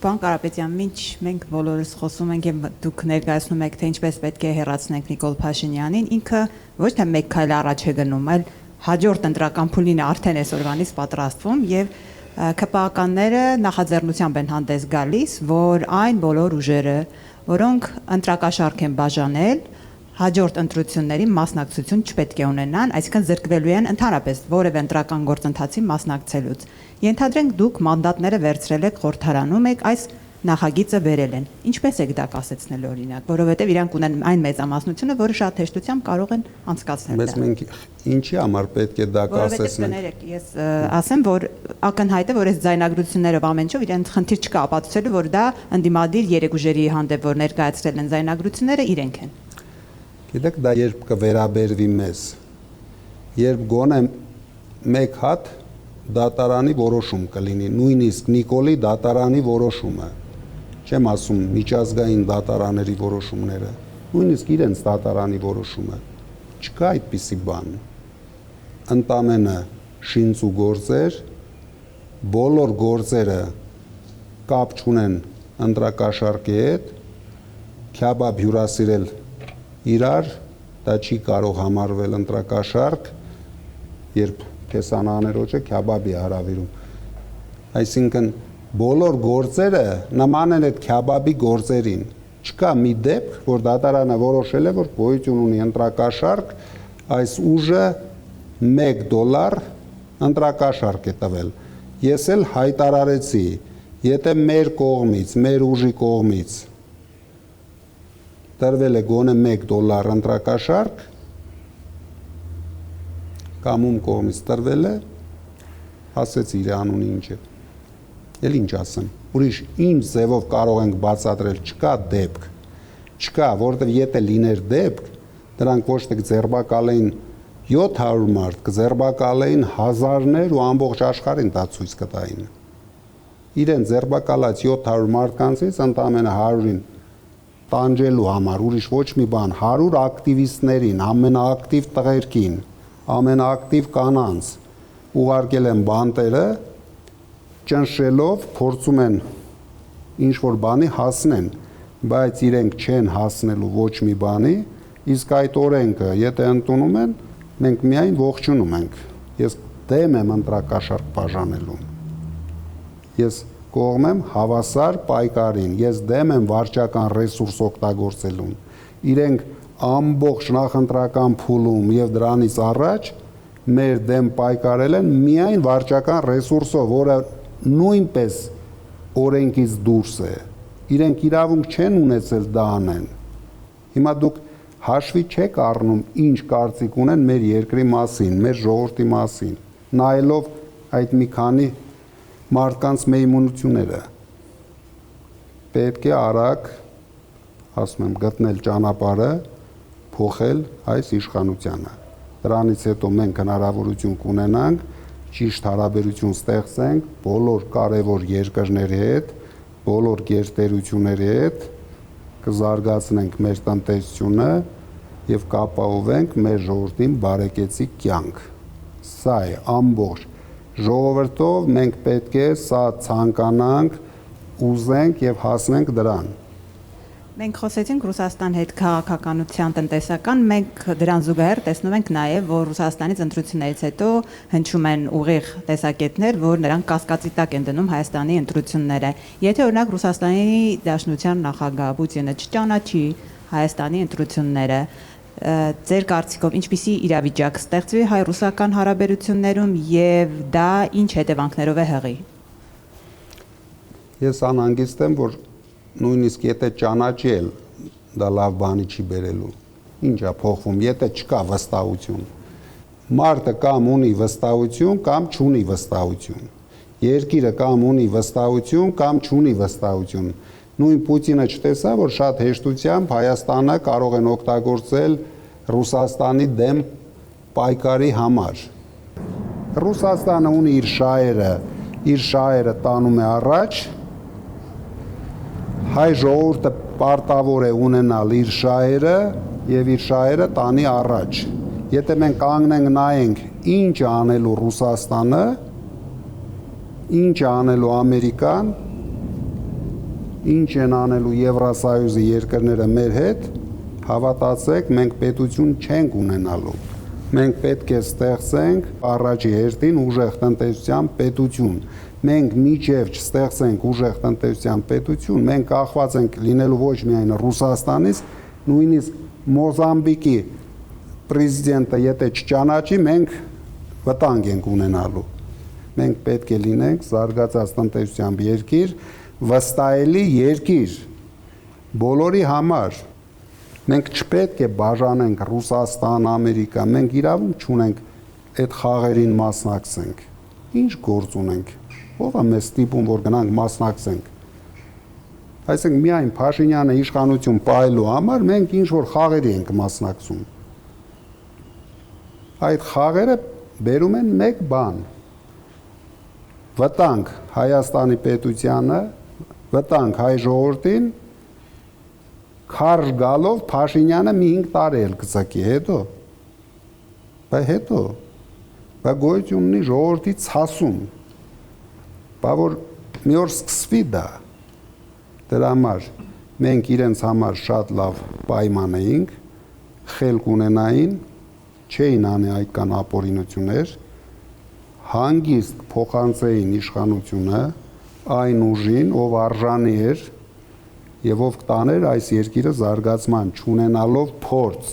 Պարոն Կարապետյան, մինչ մենք բոլորս խոսում ենք եւ դուք ներկայացնում եք, թե ինչպես պետք է հեռացնենք Նիկոլ Փաշինյանին, ինքը ոչ թե մեկ քայլ առաջ է գնում, այլ հաջորդ ընտրական փուլին արդեն այսօրվանից պատրաստվում եւ ԿՊԱ-ականները նախաձեռնությամբ են հանդես գալիս, որ այն բոլոր ուժերը, որոնք ընտրակաշառք են բաժանել, հաջորդ ընտրությունների մասնակցություն չպետք է ունենան, այսինքն զրկվելու են ընդհանրապես որևէ ընտրական գործընթացի մասնակցելուց։ Ենթադրենք դուք մանդատները վերցրել եք խորհրդարանում եք այս նախագիծը վերել են։ Ինչպես եք դա կասեցնել օրինակ, որովհետև իրանք ունեն այն մեծամասնությունը, որը շատ հեշտությամբ կարող են անցկացնել դա։ Բայց մենք ինչի համար պետք է դա կասեցնենք։ Ես ասեմ, որ ակնհայտ է, որ այս ձայնագրություններով ամեն ինչով իրենց խնդիր չկա ապացուցելու, որ դա ընդդիմադիր երեք ուժերի հանդեպ որ ներկայացրել են ձայնագրությունները իրենք են։ Գիտեք, դա երբ կվերաբերվի մեզ, երբ գոնե մեկ հատ դատարանի որոշում կլինի, նույնիսկ Նիկոլի դատարանի որոշումը, չեմ ասում միջազգային դատարանների որոշումները, նույնիսկ իրենց դատարանի որոշումը, չկա այդպիսի բան, ընդամենը շինց ու գործեր, բոլոր գործերը կապ չունեն ընտրակաշառքի հետ, քյաբաբ հյուրասիրել իրար, դա չի կարող համարվել ընտրակաշառք, երբ քեսանաներոջը քյաբաբի հարավիրում։ Այսինքն բոլոր գործերը նման են այդ քյաբաբի գործերին։ Չկա մի դեպք, որ դատարանը որոշել է, որ գոյություն ունի ընտրակաշառք, այս ուժը $1 ընտրակաշառք է տվել։ Ես էլ հայտարարեցի, եթե մեր կողմից, մեր ուժի կողմից տրվել է գոնե $1 ընտրակաշառք, կամ ում կողմից տրվել է, ասեց իր անունը ինչ է, էլ ինչ ասեմ, ուրիշ ինչ ձևով կարող ենք բացատրել, չկա դեպք, չկա, որովհետև եթե լիներ դեպք, դրանք ոչ թե կձերբակալեին 700 մարդ, կձերբակալեին հազարներ ու ամբողջ աշխարհին դա ցույց կտային։ Իրեն ձերբակալած 700 մարդկանցից ընդամենը 100-ին տանջելու համար, ուրիշ ոչ մի բան, 100 ակտիվիստներին, ամենաակտիվ տղերքին, ամենաակտիվ կանանց ուղարկել են բանտերը, ճնշելով փորձում են ինչ-որ բանի հասնեն, բայց իրենք չեն հասնելու ոչ մի բանի, իսկ այդ օրենքը, եթե ընդունում են, մենք միայն ողջունում ենք։ Ես դեմ եմ ընտրակաշառք բաժանելուն։ Ես կողմ եմ հավասար պայքարին, ես դեմ եմ վարչական ռեսուրս օգտագործելուն։ Իրենք ամբողջ նախընտրական փուլում եւ դրանից առաջ մեր դեմ պայքարել են միայն վարչական ռեսուրսով, որը նույնպես օրենքից դուրս է։ Իրենք իրավունք չեն ունեցել դա անեն։ Հիմա դուք հաշվի չեք առնում ինչ կարծիք ունեն մեր երկրի մասին, մեր ժողովրդի մասին, նայելով այդ մի քանի մարդկանց մեյմունությունները։ Պետք է արագ, ասում եմ, գտնել ճանապարհը, փոխել այս իշխանությանը։ Դրանից հետո մենք հնարավորություն կունենանք ճիշտ հարաբերություն ստեղծենք բոլոր կարևոր երկրների հետ, բոլոր գերտերությունների հետ, կզարգացնենք մեր տնտեսությունը եւ կապահովենք մեր ժողովրդին բարեկեցիկ կյանք։ Սա է ամբողջ ժողովրդով մենք պետք է սա ցանկանանք, ուզենք եւ հասնենք դրան։ Մենք խոսեցինք Ռուսաստան հետ քաղաքականության տնտեսական, մենք դրան զուգահեռ տեսնում ենք նաև, որ Ռուսաստանից ընտրություններից հետո հնչում են ուղիղ տեսակետներ, որ նրանք կասկածի տակ են դնում Հայաստանի ընտրությունները։ Եթե օրինակ Ռուսաստանի Դաշնության նախագահ Պուտինը չճանաչի Հայաստանի ընտրությունները, ձեր կարծիքով ինչպիսի իրավիճակ ստեղծվի հայ-ռուսական հարաբերություններում եւ դա ինչ հետևանքներով է հղի։ Ես անհանգիստ եմ, որ նույնիսկ եթե ճանաչի էլ դա լավ բանի չի բերելու։ Ինչ է փոխվում, եթե չկա վստահություն։ Մարդը կամ ունի վստահություն, կամ չունի վստահություն։ Երկիրը կամ ունի վստահություն, կամ չունի վստահություն։ Նույն Պուտինը չտեսա, որ շատ հեշտությամբ Հայաստանը կարող են օգտագործել Ռուսաստանի դեմ պայքարի համար։ Ռուսաստանը ունի իր շահերը տանում է առաջ, հայ ժողովուրդը պարտավոր է ունենալ իր շահերը եւ իր շահերը տանի առաջ։ Եթե մենք կանգնենք նայենք ինչ է անելու Ռուսաստանը, ինչ է անելու Ամերիկան, ինչ են անելու Եվրասայույզի երկրները մեր հետ, հավատացեք, մենք պետություն չենք ունենալու։ Մենք պետք է ստեղծենք առաջի հերթին ուժեղ տնտեսության պետություն։ Մենք միջև չստեղծենք ուժեղ տնտեսության պետություն, մենք կախված ենք լինելու ոչ միայն Ռուսաստանից, նույնիսկ Մոզամբիկի պրեզիդենտը եթե չճանաչի, մենք վտանգ ենք ունենալու։ Մենք պետք է լինենք զարգացած տնտեսությամբ երկիր, վստահելի երկիր բոլորի համար։ Մենք չպետք է բաժանենք Ռուսաստան, Ամերիկա, մենք իրավունք չունենք այդ խաղերին մասնակցենք։ Ինչ գործ ունենք։ Ո՞վ է մեզ ստիպում, որ գնանք մասնակցենք։ Այսինքն միայն Փաշինյանը իշխանություն պահելու համար մենք ինչ որ խաղերի ենք մասնակցում։ Այդ խաղերը բերում են մեկ բան։ Վտանգ Հայաստանի պետությանը, վտանգ հայ ժողովրդին, քարշ գալով Փաշինյանը մի 5 տարի էլ կծկի, հետո։ Բա գոյություն ունի ժողովրդի ցասում։ Բա որ մի օր սկսվի դա։ Դրա համար մենք իրենց համար շատ լավ պայման էինք, խելք ունենային, չէին անի այդքան ապօրինություններ, հանգիստ փոխանցեին իշխանությունը այն ուժին, ով արժանի էր եւ ով կտաներ այս երկիրը զարգացման, չունենալով փորձ։